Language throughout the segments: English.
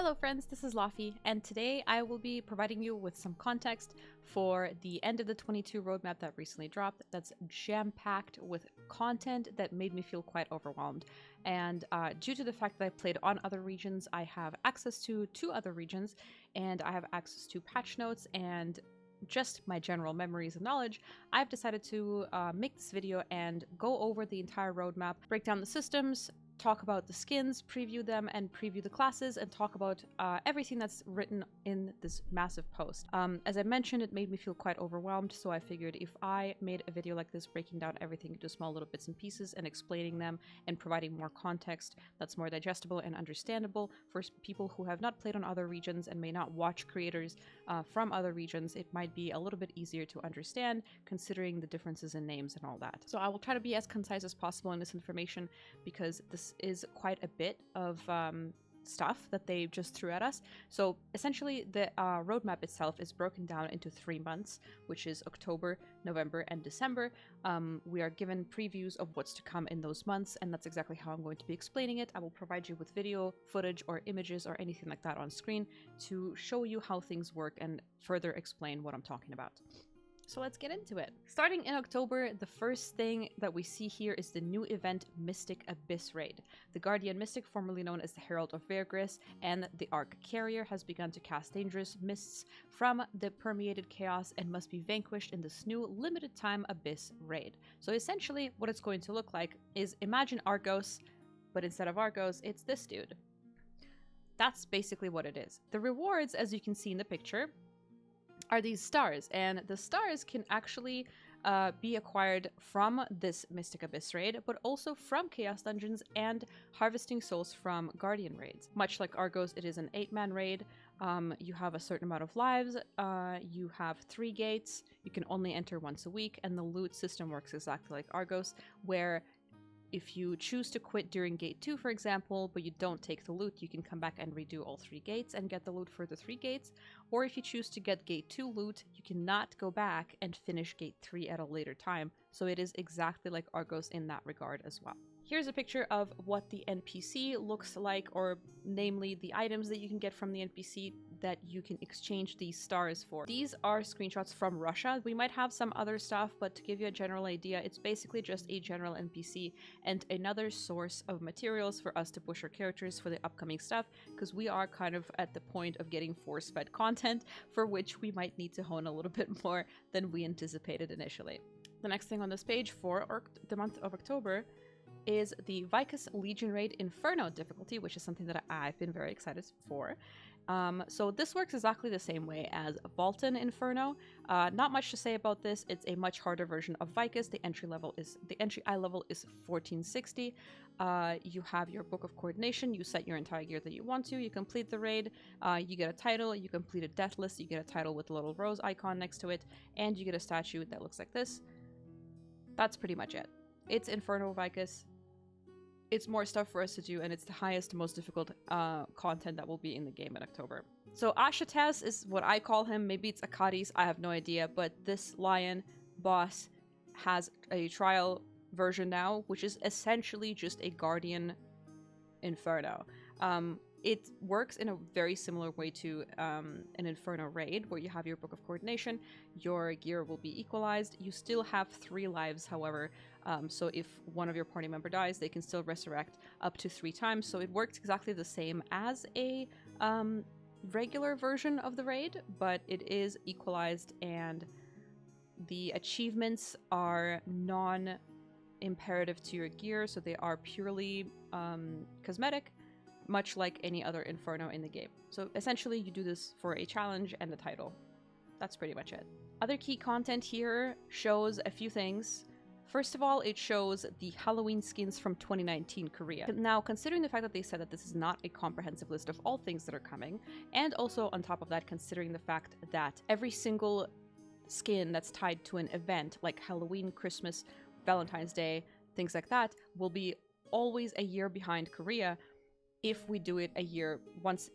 Hello friends, this is Laufie, and today I will be providing you with some context for the end of the 22 roadmap that recently dropped that's jam-packed with content that made me feel quite overwhelmed. And due to the fact that I played on other regions, I have access to 2 other regions, and I have access to patch notes and just my general memories and knowledge, I've decided to make this video and go over the entire roadmap, break down the systems, talk about the skins, preview them, and preview the classes, and talk about everything that's written in this massive post. As I mentioned, it made me feel quite overwhelmed, so I figured if I made a video like this breaking down everything into small little bits and pieces and explaining them and providing more context that's more digestible and understandable for people who have not played on other regions and may not watch creators from other regions, it might be a little bit easier to understand considering the differences in names and all that. So I will try to be as concise as possible in this information because this is quite a bit of stuff that they just threw at us. So essentially the roadmap itself is broken down into 3 months, which is October, November, and December. We are given previews of what's to come in those months, and that's exactly how I'm going to be explaining it. I will provide you with video footage or images or anything like that on screen to show you how things work and further explain what I'm talking about. So let's get into it. Starting in October, the first thing that we see here is the new event Mystic Abyss Raid. The Guardian Mystic, formerly known as the Herald of Vergris, and the ARK carrier has begun to cast dangerous mists from the permeated chaos and must be vanquished in this new limited time Abyss Raid. So essentially what it's going to look like is imagine Argos, but instead of Argos, it's this dude. That's basically what it is. The rewards, as you can see in the picture, are these stars, and the stars can actually be acquired from this Mystic Abyss raid, but also from Chaos Dungeons and harvesting souls from Guardian raids. Much like Argos, it is an 8-man raid. You have a certain amount of lives, you have 3 gates, you can only enter once a week, and the loot system works exactly like Argos, where if you choose to quit during gate 2, for example, but you don't take the loot, you can come back and redo all 3 gates and get the loot for the 3 gates. Or if you choose to get gate 2 loot, you cannot go back and finish gate 3 at a later time. So it is exactly like Argos in that regard as well. Here's a picture of what the NPC looks like, or namely the items that you can get from the NPC that you can exchange these stars for. These are screenshots from Russia. We might have some other stuff, but to give you a general idea, it's basically just a general NPC and another source of materials for us to push our characters for the upcoming stuff, because we are kind of at the point of getting force-fed content for which we might need to hone a little bit more than we anticipated initially. The next thing on this page for the month of October is the Vykas Legion Raid Inferno difficulty, which is something that I've been very excited for. So this works exactly the same way as Vaulton Inferno. Not much to say about this. It's a much harder version of Vykas. The entry eye level is 1460. You have your Book of Coordination. You set your entire gear that you want to. You complete the raid. You get a title. You complete a death list. You get a title with a little rose icon next to it, and you get a statue that looks like this. That's pretty much it. It's Inferno Vykas. It's more stuff for us to do, and it's the highest, most difficult content that will be in the game in October. So Achates is what I call him. Maybe it's Achates, I have no idea, but this lion boss has a trial version now, which is essentially just a Guardian Inferno. It works in a very similar way to an Inferno raid, where you have your Book of Coordination, your gear will be equalized. You still have 3 lives, however, so if one of your party member dies, they can still resurrect up to 3 times. So it works exactly the same as a regular version of the raid, but it is equalized, and the achievements are non-imperative to your gear, so they are purely cosmetic, much like any other Inferno in the game. So essentially you do this for a challenge and a title. That's pretty much it. Other key content here shows a few things. First of all, it shows the Halloween skins from 2019 Korea. Now, considering the fact that they said that this is not a comprehensive list of all things that are coming, and also on top of that, considering the fact that every single skin that's tied to an event, like Halloween, Christmas, Valentine's Day, things like that, will be always a year behind Korea, if we do it once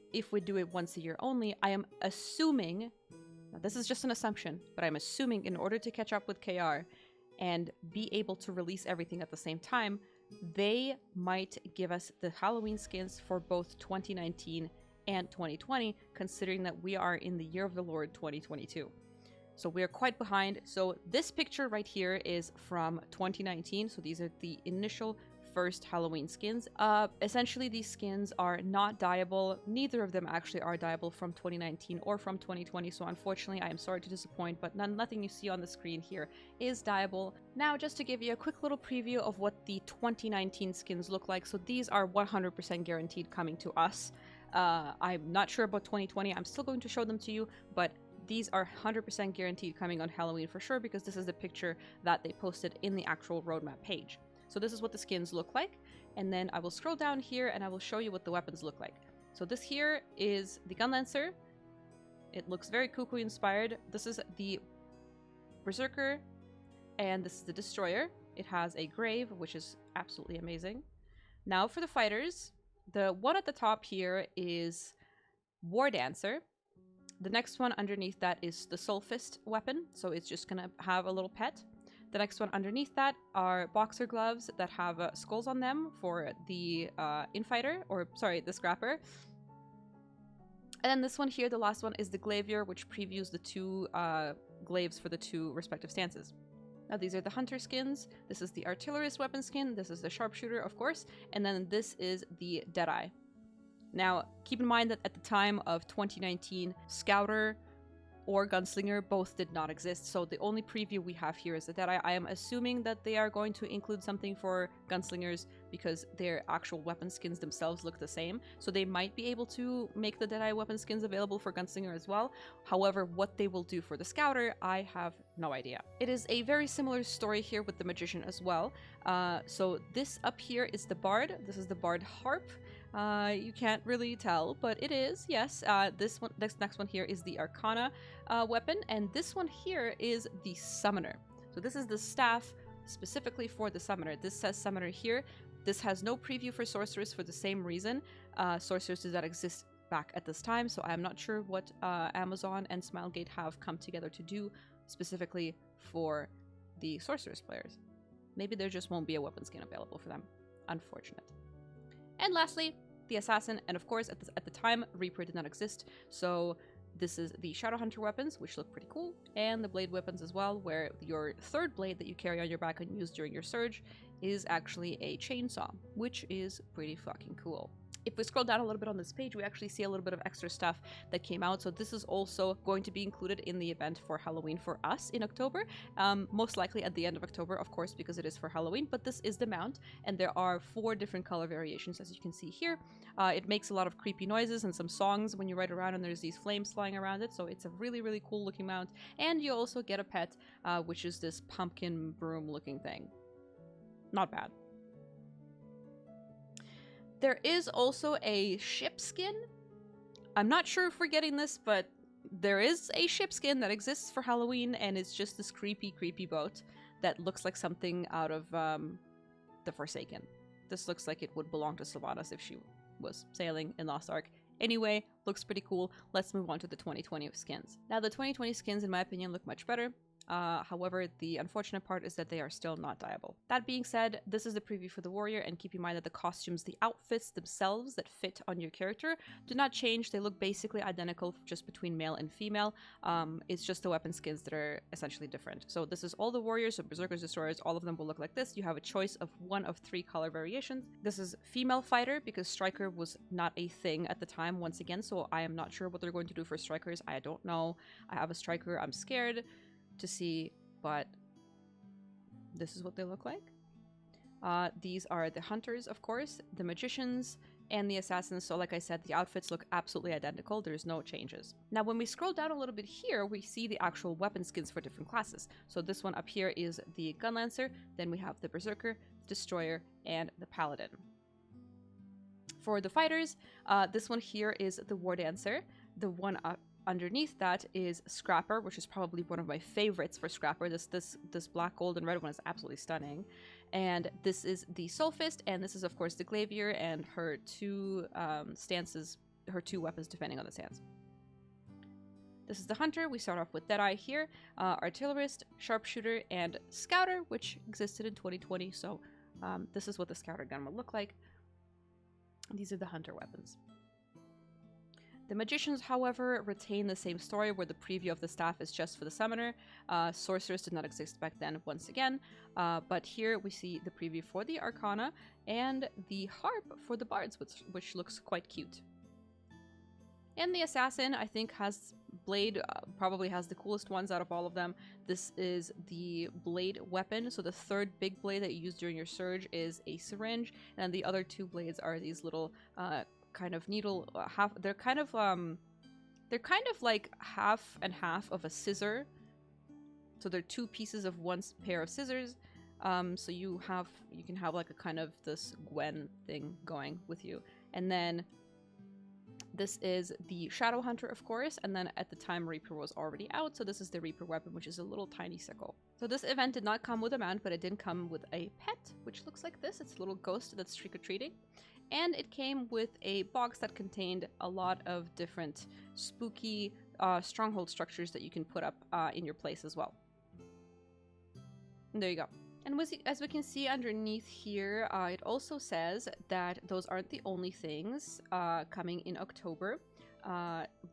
a year only, I am assuming, now this is just an assumption, but I'm assuming in order to catch up with KR and be able to release everything at the same time, they might give us the Halloween skins for both 2019 and 2020, considering that we are in the year of the Lord 2022. So we are quite behind. So this picture right here is from 2019. So these are the initial first Halloween skins. Essentially, these skins are not dyeable. Neither of them actually are dyeable from 2019 or from 2020. So unfortunately, I am sorry to disappoint, but nothing you see on the screen here is dyeable. Now, just to give you a quick little preview of what the 2019 skins look like. So these are 100% guaranteed coming to us. I'm not sure about 2020. I'm still going to show them to you, but these are 100% guaranteed coming on Halloween for sure, because this is the picture that they posted in the actual roadmap page. So this is what the skins look like, and then I will scroll down here and I will show you what the weapons look like. So this here is the Gun Lancer. It looks very Cuckoo inspired. This is the Berserker, and this is the Destroyer. It has a Grave, which is absolutely amazing. Now for the fighters, the one at the top here is War Dancer. The next one underneath that is the Soul Fist weapon, so it's just gonna have a little pet. The next one underneath that are boxer gloves that have skulls on them for the infighter, or sorry, the scrapper. And then this one here, the last one, is the Glavier, which previews the two glaives for the two respective stances. Now these are the hunter skins. This is the artillerist weapon skin. This is the sharpshooter, of course. And then this is the Deadeye. Now, keep in mind that at the time of 2019, Scouter or Gunslinger both did not exist, so the only preview we have here is the Deadeye. I am assuming that they are going to include something for Gunslingers because their actual weapon skins themselves look the same, so they might be able to make the Deadeye weapon skins available for Gunslinger as well. However, what they will do for the Scouter, I have no idea. It is a very similar story here with the Magician as well. So this up here is the Bard. This is the Bard Harp. You can't really tell, but it is, yes. This next one here is the Arcana weapon, and this one here is the Summoner. So this is the staff specifically for the Summoner. This says Summoner here. This has no preview for Sorceress for the same reason. Sorceress does not exist back at this time, so I'm not sure what Amazon and Smilegate have come together to do specifically for the Sorceress players. Maybe there just won't be a weapon skin available for them. Unfortunate. And lastly, the Assassin, and of course at the time Reaper did not exist, so this is the Shadowhunter weapons, which look pretty cool, and the blade weapons as well, where your third blade that you carry on your back and use during your surge is actually a chainsaw, which is pretty fucking cool. If we scroll down a little bit on this page, we actually see a little bit of extra stuff that came out. So this is also going to be included in the event for Halloween for us in October. Most likely at the end of October, of course, because it is for Halloween. But this is the mount, and there are 4 different color variations, as you can see here. It makes a lot of creepy noises and some songs when you ride around, and there's these flames flying around it. So it's a really, really cool looking mount. And you also get a pet, which is this pumpkin broom looking thing. Not bad. There is also a ship skin. I'm not sure if we're getting this, but there is a ship skin that exists for Halloween, and it's just this creepy, creepy boat that looks like something out of The Forsaken. This looks like it would belong to Sylvanas if she was sailing in Lost Ark. Anyway, looks pretty cool. Let's move on to the 2020 skins. Now, the 2020 skins, in my opinion, look much better. However, the unfortunate part is that they are still not dyeable. That being said, this is the preview for the warrior, and keep in mind that the costumes, the outfits themselves that fit on your character do not change. They look basically identical just between male and female. It's just the weapon skins that are essentially different. So this is all the warriors, so berserkers, destroyers, all of them will look like this. You have a choice of 1 of 3 color variations. This is female fighter because striker was not a thing at the time once again, so I am not sure what they're going to do for strikers. I don't know. I have a striker. I'm scared to see, but this is what they look like. These are the hunters, of course, the magicians, and the assassins. So like I said, the outfits look absolutely identical. There's no changes. Now, when we scroll down a little bit here, we see the actual weapon skins for different classes. So this one up here is the Gun Lancer, then we have the Berserker, Destroyer, and the Paladin. For the fighters, this one here is the War Dancer. The one up underneath that is Scrapper, which is probably one of my favorites for Scrapper. This black, gold, and red one is absolutely stunning. And this is the Soul Fist, and this is of course the Glavier and her 2 stances, her 2 weapons depending on the stance. This is the Hunter. We start off with Deadeye here, Artillerist, Sharpshooter, and Scouter, which existed in 2020. So this is what the Scouter gun will look like. These are the Hunter weapons. The magicians, however, retain the same story where the preview of the staff is just for the summoner. Sorcerers did not exist back then once again, but here we see the preview for the arcana and the harp for the bards, which looks quite cute. And the assassin, I think, has blade, probably has the coolest ones out of all of them. This is the blade weapon. So the third big blade that you use during your surge is a syringe, and the other two blades are these little kind of needle they're kind of like half and half of a scissor. So they're two pieces of one pair of scissors. So you can have like a kind of this Gwen thing going with you, and then this is the Shadow Hunter, of course, and then at the time Reaper was already out, so this is the Reaper weapon, which is a little tiny sickle. So this event did not come with a mount, but it did come with a pet, which looks like this. It's a little ghost that's trick-or-treating. And it came with a box that contained a lot of different spooky stronghold structures that you can put up in your place as well. And there you go. And as we can see underneath here, it also says that those aren't the only things coming in October.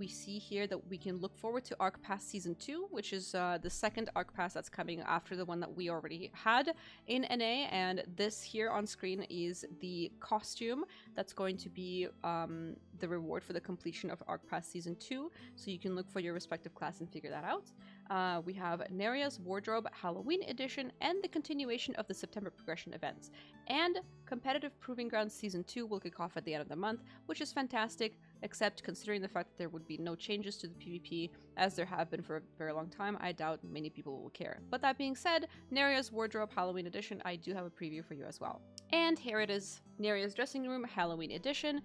We see here that we can look forward to Arkpass Season 2, which is the second Arkpass that's coming after the one that we already had in NA. And this here on screen is the costume that's going to be the reward for the completion of Arkpass Season 2. So you can look for your respective class and figure that out. We have Neria's Wardrobe Halloween Edition and the continuation of the September progression events. And Competitive Proving Grounds Season 2 will kick off at the end of the month, which is fantastic, except considering the fact that there would be no changes to the PvP, as there have been for a very long time. I doubt many people will care. But that being said, Neria's Wardrobe Halloween Edition, I do have a preview for you as well. And here it is, Neria's Dressing Room Halloween Edition.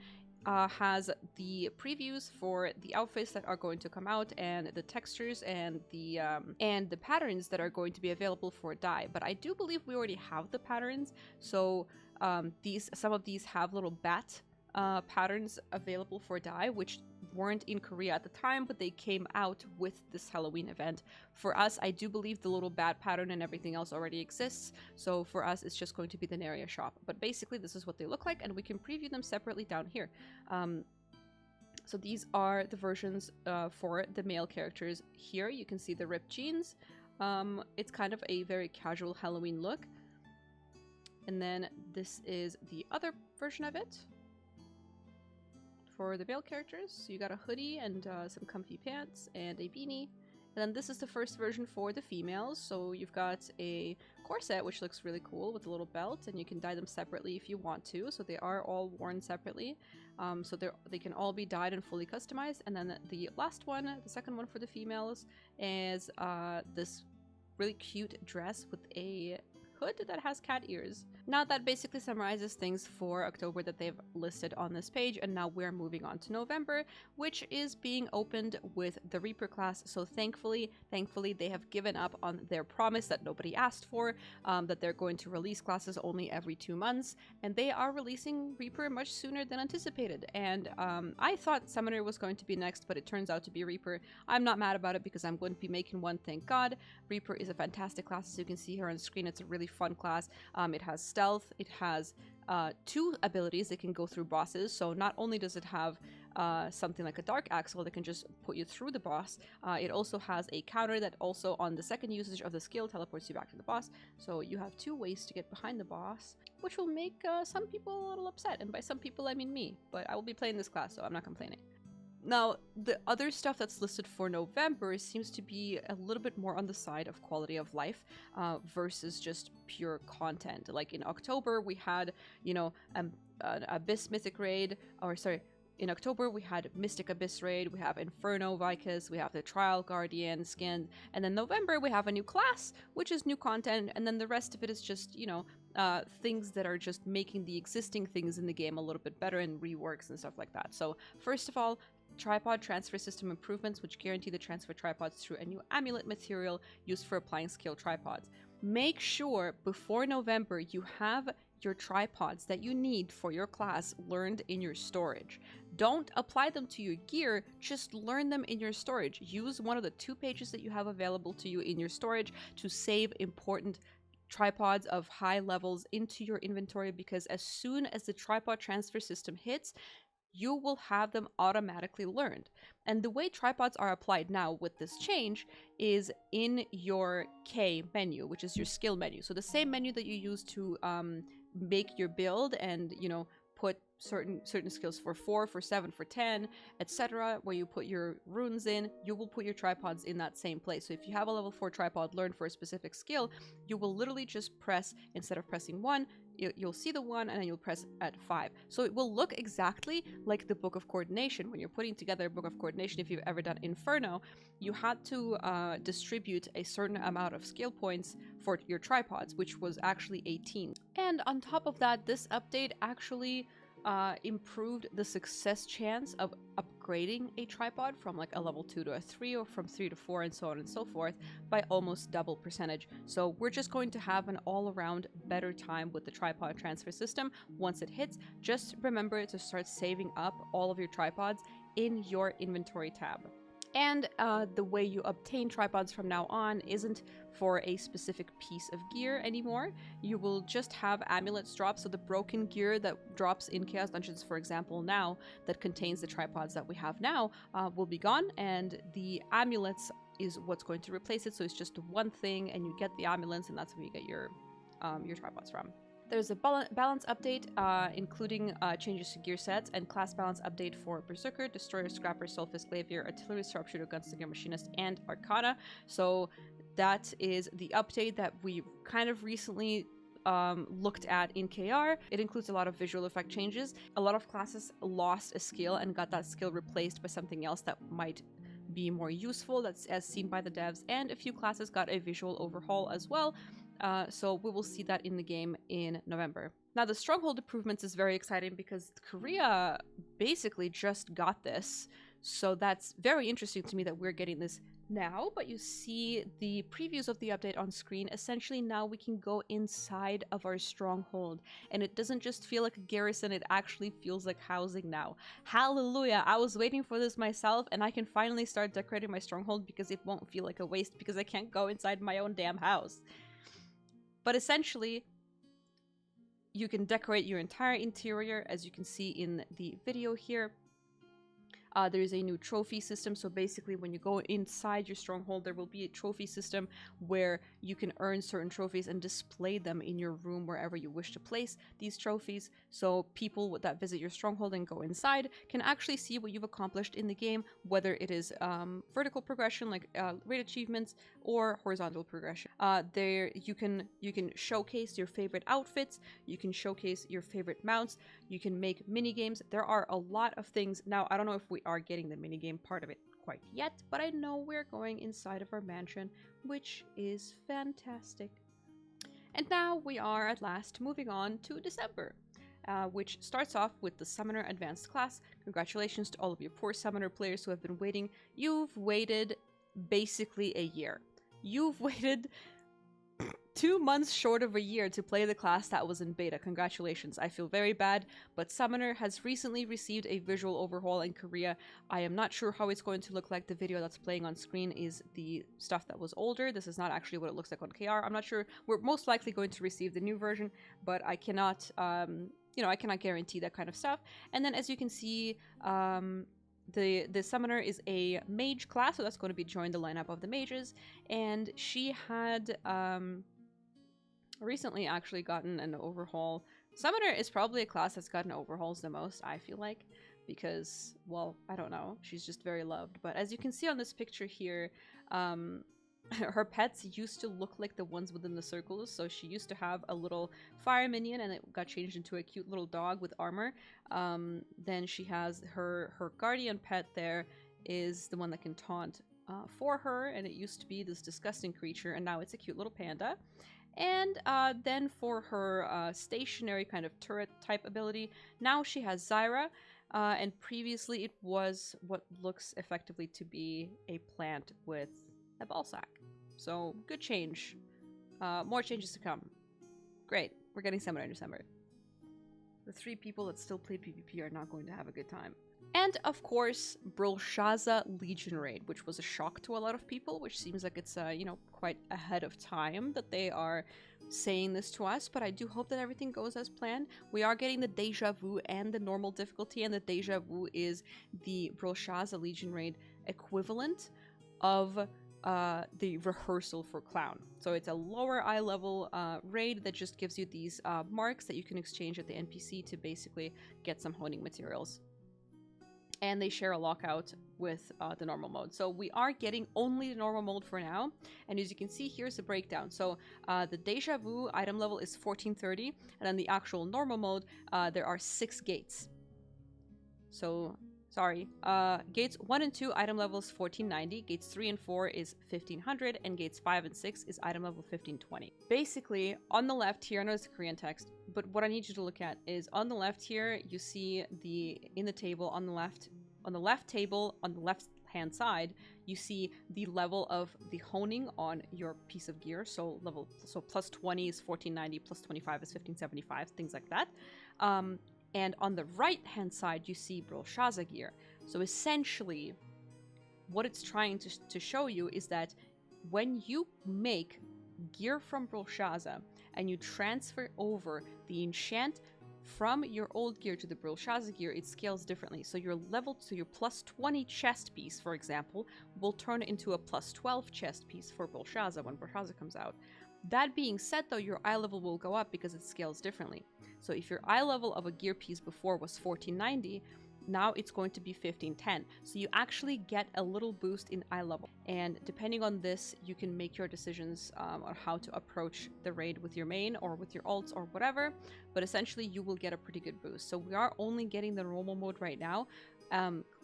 Has the previews for the outfits that are going to come out and the textures and the patterns that are going to be available for dye. But I do believe we already have the patterns, so some of these have little bat patterns available for dye, which weren't in Korea at the time, but they came out with this Halloween event. For us, I do believe the little bat pattern and everything else already exists, so for us it's just going to be the Neria shop. But basically this is what they look like, and we can preview them separately down here. So these are the versions for the male characters. Here you can see the ripped jeans. It's kind of a very casual Halloween look. And then this is the other version of it for the male characters. So you got a hoodie and some comfy pants and a beanie. And then this is the first version for the females. So you've got a corset, which looks really cool with a little belt, and you can dye them separately if you want to. So they are all worn separately. So they can all be dyed and fully customized. And then the last one, the second one for the females, is this really cute dress with a hood that has cat ears. Now that basically summarizes things for October that they've listed on this page, and now we're moving on to November, which is being opened with the Reaper class. So thankfully they have given up on their promise that nobody asked for, that they're going to release classes only every 2 months, and they are releasing Reaper much sooner than anticipated. And I thought Summoner was going to be next, but it turns out to be Reaper. I'm not mad about it because I'm going to be making one, thank God. Reaper is a fantastic class, as you can see here on screen. It's a really fun class. It has stealth, it has 2 abilities that can go through bosses. So not only does it have something like a dark axle that can just put you through the boss, it also has a counter that also on the second usage of the skill teleports you back to the boss. So you have 2 ways to get behind the boss, which will make some people a little upset, and by some people I mean me, but I will be playing this class, so I'm not complaining. Now, the other stuff that's listed for November seems to be a little bit more on the side of quality of life versus just pure content. Like in October, we had, an Abyss Mythic Raid, in October we had Mystic Abyss Raid, we have Inferno Vykas, we have the Trial Guardian skin, and then November we have a new class, which is new content, and then the rest of it is just, things that are just making the existing things in the game a little bit better and reworks and stuff like that. So first of all, tripod transfer system improvements, which guarantee the transfer tripods through a new amulet material used for applying scale tripods. Make sure before November you have your tripods that you need for your class learned in your storage. Don't apply them to your gear, just learn them in your storage. Use one of the 2 pages that you have available to you in your storage to save important tripods of high levels into your inventory, because as soon as the tripod transfer system hits, you will have them automatically learned. And the way tripods are applied now with this change is in your K menu, which is your skill menu. So the same menu that you use to make your build and, you know, put certain skills for 4, for 7, for 10, etc., where you put your runes in, you will put your tripods in that same place. So if you have a level 4 tripod learned for a specific skill, you will literally just press, instead of pressing 1, you'll see the 1 and then you'll press at 5. So it will look exactly like the Book of Coordination. When you're putting together a Book of Coordination, if you've ever done Inferno, you had to distribute a certain amount of skill points for your tripods, which was actually 18. And on top of that, this update actually improved the success chance of upgrading a tripod from like a level 2 to a 3 or from 3 to 4 and so on and so forth by almost double percentage. So we're just going to have an all-around better time with the tripod transfer system once it hits. Just remember to start saving up all of your tripods in your inventory tab. And the way you obtain tripods from now on isn't for a specific piece of gear anymore. You will just have amulets drop. So the broken gear that drops in Chaos Dungeons, for example, now that contains the tripods that we have now will be gone. And the amulets is what's going to replace it. So it's just one thing and you get the amulets and that's where you get your tripods from. There's a balance update, including changes to gear sets, and class balance update for Berserker, Destroyer, Scrapper, Soulfist, Glaivier, Artillery, Sharpshooter, Gunslinger, Machinist, and Arcana. So that is the update that we kind of recently looked at in KR. It includes a lot of visual effect changes. A lot of classes lost a skill and got that skill replaced by something else that might be more useful, that's as seen by the devs, and a few classes got a visual overhaul as well. So we will see that in the game in November. Now the Stronghold improvements is very exciting because Korea basically just got this. So that's very interesting to me that we're getting this now, but you see the previews of the update on screen. Essentially now we can go inside of our Stronghold and it doesn't just feel like a garrison, it actually feels like housing now. Hallelujah! I was waiting for this myself and I can finally start decorating my Stronghold because it won't feel like a waste because I can't go inside my own damn house. But essentially, you can decorate your entire interior, as you can see in the video here. There's a new trophy system, so basically when you go inside your Stronghold, there will be a trophy system where you can earn certain trophies and display them in your room wherever you wish to place these trophies, so people that visit your Stronghold and go inside can actually see what you've accomplished in the game, whether it is vertical progression like raid achievements or horizontal progression. There you can showcase your favorite outfits, you can showcase your favorite mounts, you can make mini games. There are a lot of things. Now I don't know if we are getting the minigame part of it quite yet, but I know we're going inside of our mansion, which is fantastic. And now we are at last moving on to December, which starts off with the Summoner Advanced class. Congratulations to all of you poor Summoner players who have been waiting. You've waited basically a year. You've waited 2 months short of a year to play the class that was in beta. Congratulations. I feel very bad, but Summoner has recently received a visual overhaul in Korea. I am not sure how it's going to look like. The video that's playing on screen is the stuff that was older. This is not actually what it looks like on KR. I'm not sure. We're most likely going to receive the new version, but I cannot, I cannot guarantee that kind of stuff. And then as you can see, the Summoner is a mage class, so that's going to be joined the lineup of the mages, and she had recently actually gotten an overhaul. Summoner is probably a class that's gotten overhauls the most, I feel like, because, well, I don't know, she's just very loved. But as you can see on this picture here, her pets used to look like the ones within the circles. So she used to have a little fire minion and it got changed into a cute little dog with armor. Then she has her guardian pet there is the one that can taunt for her, and it used to be this disgusting creature and now it's a cute little panda. And then for her stationary kind of turret type ability, now she has Zyra, and previously it was what looks effectively to be a plant with a ball sack. So good change. More changes to come. Great. We're getting Summoner in December. The 3 people that still play PvP are not going to have a good time. And of course, Brelshaza Legion Raid, which was a shock to a lot of people, which seems like it's, quite ahead of time that they are saying this to us, but I do hope that everything goes as planned. We are getting the Deja Vu and the normal difficulty, and the Deja Vu is the Brelshaza Legion raid equivalent of the rehearsal for Clown. So it's a lower eye level raid that just gives you these marks that you can exchange at the NPC to basically get some honing materials. And they share a lockout with the normal mode. So we are getting only the normal mode for now. And as you can see, here's the breakdown. So the Deja Vu item level is 1430. And then the actual normal mode, there are 6 gates. So, sorry. Gates 1 and 2 item level is 1490. Gates 3 and 4 is 1500. And gates 5 and 6 is item level 1520. Basically, on the left here, I know it's Korean text, but what I need you to look at is on the left here, you see in the table on the left table, on the left hand side, you see the level of the honing on your piece of gear. So plus 20 is 1490, plus 25 is 1575, things like that. And on the right hand side, you see Brelshaza gear. So essentially, what it's trying to show you is that when you make gear from Brelshaza and you transfer over the enchant from your old gear to the Brelshaza gear, it scales differently. So your plus 20 chest piece, for example, will turn into a plus 12 chest piece for Brelshaza when Brelshaza comes out. That being said, though, your eye level will go up because it scales differently. So if your eye level of a gear piece before was 1490, now it's going to be 1510. So you actually get a little boost in eye level. And depending on this, you can make your decisions on how to approach the raid with your main or with your ults or whatever. But essentially, you will get a pretty good boost. So we are only getting the normal mode right now.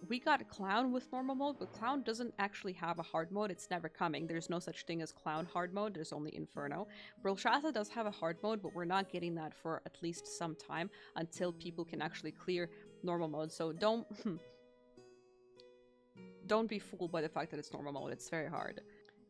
We got Clown with normal mode, but Clown doesn't actually have a hard mode. It's never coming. There's no such thing as Clown hard mode. There's only Inferno. Brelshaza does have a hard mode, but we're not getting that for at least some time until people can actually clear normal mode. So don't be fooled by the fact that it's normal mode. It's very hard.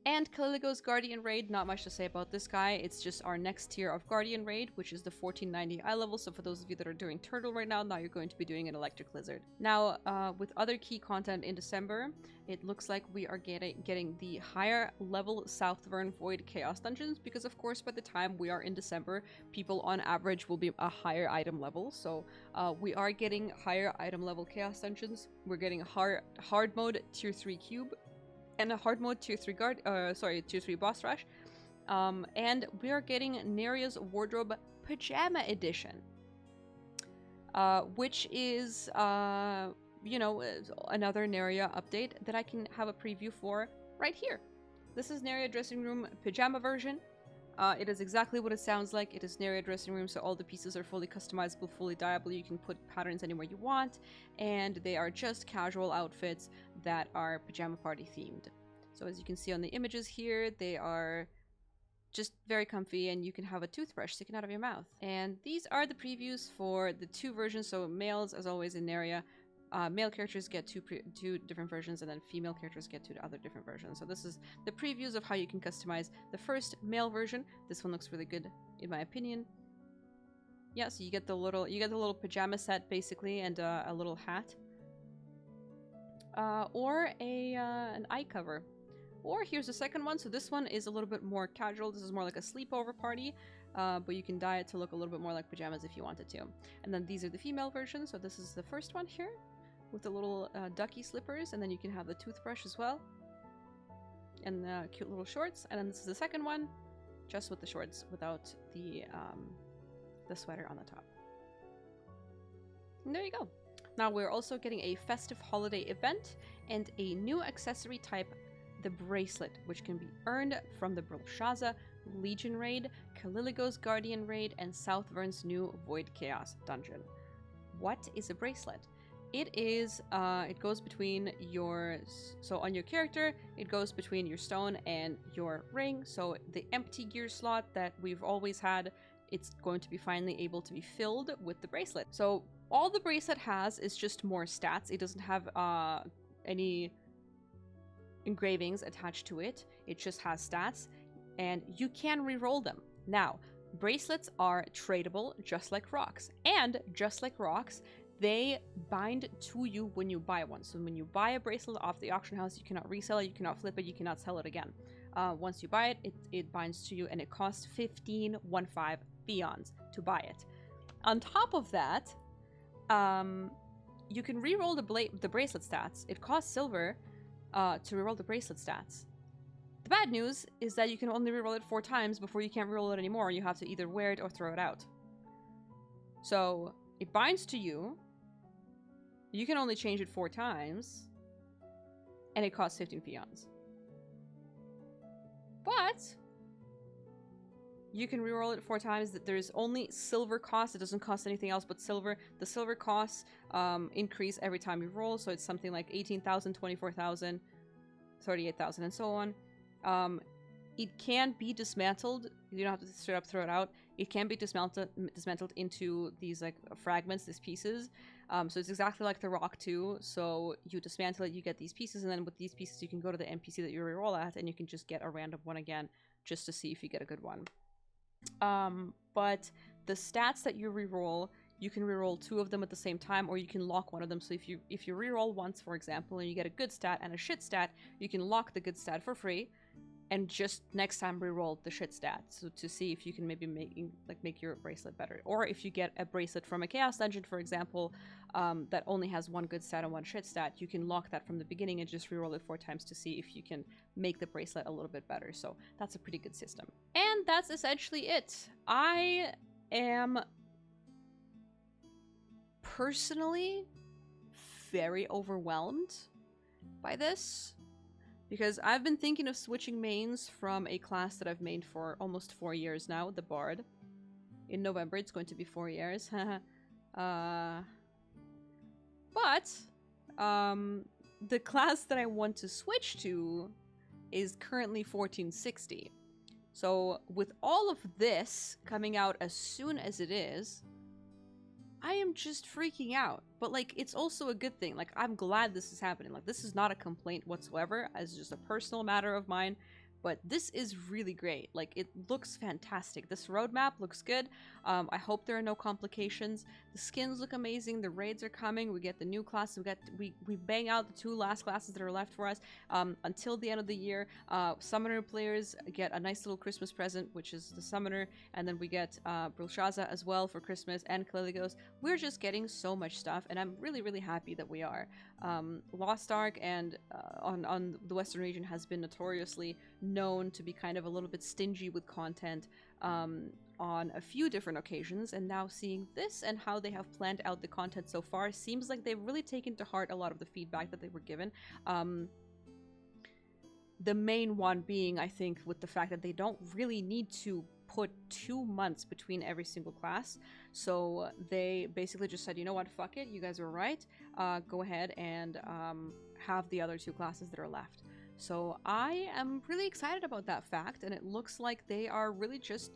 And Caliligos Guardian raid, not much to say about this guy. It's just our next tier of Guardian raid, which is the 1490 eye level. So for those of you that are doing Turtle right now, now you're going to be doing an Electric Lizard. Now, with other key content in December, it looks like we are getting the higher level Southern Void Chaos Dungeons, because of course by the time we are in December, people on average will be a higher item level. So we are getting higher item level Chaos Dungeons. We're getting hard mode tier 3 cube, and a hard mode tier 3 tier 3 boss rush. And we are getting Neria's Wardrobe Pajama Edition, which is, you know, another Neria update that I can have a preview for right here. This is Neria Dressing Room Pajama version. It is exactly what it sounds like. It is Neria Dressing Room, so all the pieces are fully customizable, fully dyeable. You can put patterns anywhere you want, and they are just casual outfits that are pajama party themed. So as you can see on the images here, they are just very comfy, and you can have a toothbrush sticking out of your mouth. And these are the previews for the 2 versions. So males, as always in Neria, male characters get two different versions, and then female characters get 2 other different versions. So this is the previews of how you can customize the first male version. This one looks really good in my opinion. Yeah, so you get the little pajama set basically, and a little hat, or an eye cover. Or here's the second one. So this one is a little bit more casual. This is more like a sleepover party, but you can dye it to look a little bit more like pajamas if you wanted to. And then these are the female versions. So this is the first one here with the little ducky slippers, and then you can have the toothbrush as well, and the cute little shorts. And then this is the second one, just with the shorts without the sweater on the top. And there you go. Now we're also getting a festive holiday event and a new accessory type, the Bracelet, which can be earned from the Brelshaza Legion raid, Caliligos Guardian raid, and Southvern's new Void Chaos dungeon. What is a bracelet? It is, it goes between so on your character, it goes between your stone and your ring. So the empty gear slot that we've always had, it's going to be finally able to be filled with the bracelet. So all the bracelet has is just more stats. It doesn't have any engravings attached to it. It just has stats, and you can re-roll them. Now, bracelets are tradable just like rocks, and just like rocks, they bind to you when you buy one. So when you buy a bracelet off the auction house, you cannot resell it, you cannot flip it, you cannot sell it again. Once you buy it, it binds to you, and it costs 15 fions to buy it. On top of that, you can reroll the bracelet stats. It costs silver to reroll the bracelet stats. The bad news is that you can only reroll it 4 times before you can't reroll it anymore. You have to either wear it or throw it out. So it binds to you. You can only change it 4 times, and it costs 15 fions. But you can reroll it 4 times. That there's only silver cost. It doesn't cost anything else but silver. The silver costs increase every time you roll, so it's something like 18,000, 24,000, 38,000, and so on. It can be dismantled. You don't have to straight up throw it out. It can be dismantled into these like fragments, these pieces. So it's exactly like the Rock 2. So you dismantle it, you get these pieces, and then with these pieces you can go to the NPC that you reroll at, and you can just get a random one again, just to see if you get a good one. But the stats that you reroll, you can reroll 2 of them at the same time, or you can lock one of them. So if you reroll once, for example, and you get a good stat and a shit stat, you can lock the good stat for free, and just next time reroll the shit stat, so to see if you can maybe make your bracelet better. Or if you get a bracelet from a chaos dungeon, for example, that only has 1 good stat and 1 shit stat, you can lock that from the beginning and just reroll it 4 times to see if you can make the bracelet a little bit better. So that's a pretty good system. And that's essentially it. I am personally very overwhelmed by this, because I've been thinking of switching mains from a class that I've mained for almost 4 years now, the Bard. In November, it's going to be 4 years. But the class that I want to switch to is currently 1460. So with all of this coming out as soon as it is, I am just freaking out. But like, it's also a good thing. Like, I'm glad this is happening. Like, this is not a complaint whatsoever. It's just a personal matter of mine. But this is really great. Like, it looks fantastic. This roadmap looks good. I hope there are no complications. The skins look amazing. The raids are coming. We get the new class. We bang out the 2 last classes that are left for us until the end of the year. Summoner players get a nice little Christmas present, which is the Summoner, and then we get Brelshaza as well for Christmas, and Caliligos. We're just getting so much stuff, and I'm really, really happy that we are. Lost Ark and on the Western region has been notoriously known to be kind of a little bit stingy with content on a few different occasions, and now seeing this and how they have planned out the content so far seems like they've really taken to heart a lot of the feedback that they were given. The main one being, I think, with the fact that they don't really need to put 2 months between every single class. So they basically just said, you know what, fuck it, you guys are right. Go ahead and have the other 2 classes that are left. So I am really excited about that fact, and it looks like they are really just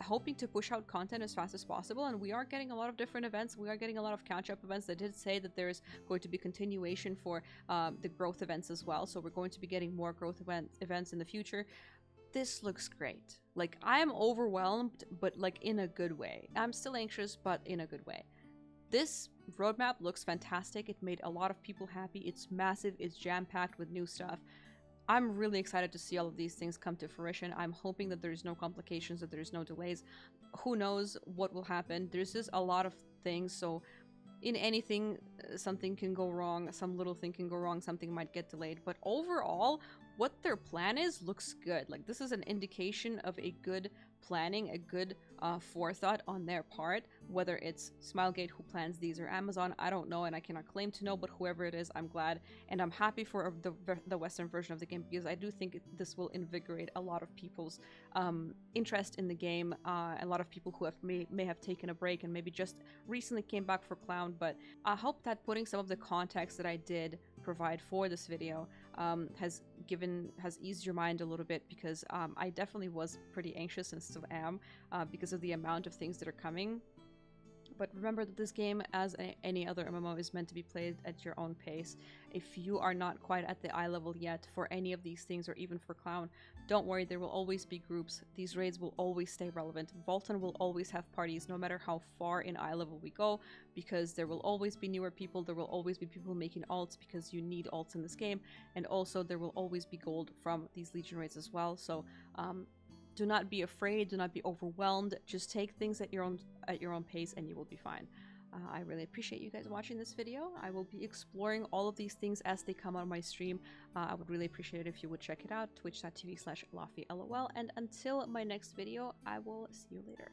hoping to push out content as fast as possible, and we are getting a lot of different events. We are getting a lot of catch-up events. They did say that there's going to be continuation for the growth events as well, so we're going to be getting more growth events in the future. This looks great. Like, I'm overwhelmed, but like in a good way. I'm still anxious, but in a good way. This roadmap looks fantastic. It made a lot of people happy. It's massive. It's jam-packed with new stuff. I'm really excited to see all of these things come to fruition. I'm hoping that there's no complications, that there's no delays. Who knows what will happen? There's just a lot of things, so in anything, something can go wrong, some little thing can go wrong, something might get delayed. But overall, what their plan is looks good. Like, this is an indication of a good planning, a good forethought on their part. Whether it's Smilegate who plans these or Amazon, I don't know, and I cannot claim to know, but whoever it is, I'm glad, and I'm happy for the Western version of the game, because I do think this will invigorate a lot of people's interest in the game. A lot of people who may have taken a break and maybe just recently came back for Clown, but I hope that putting some of the context that I did provide for this video has eased your mind a little bit, because I definitely was pretty anxious and still am, because of the amount of things that are coming. But remember that this game, as any other MMO, is meant to be played at your own pace. If you are not quite at the eye level yet for any of these things, or even for Clown, don't worry, there will always be groups. These raids will always stay relevant. Volton will always have parties, no matter how far in eye level we go, because there will always be newer people, there will always be people making alts, because you need alts in this game, and also there will always be gold from these Legion raids as well. So do not be afraid, do not be overwhelmed, just take things at your own pace and you will be fine. I really appreciate you guys watching this video. I will be exploring all of these things as they come on my stream. I would really appreciate it if you would check it out, twitch.tv/LaufieLOL, and until my next video, I will see you later.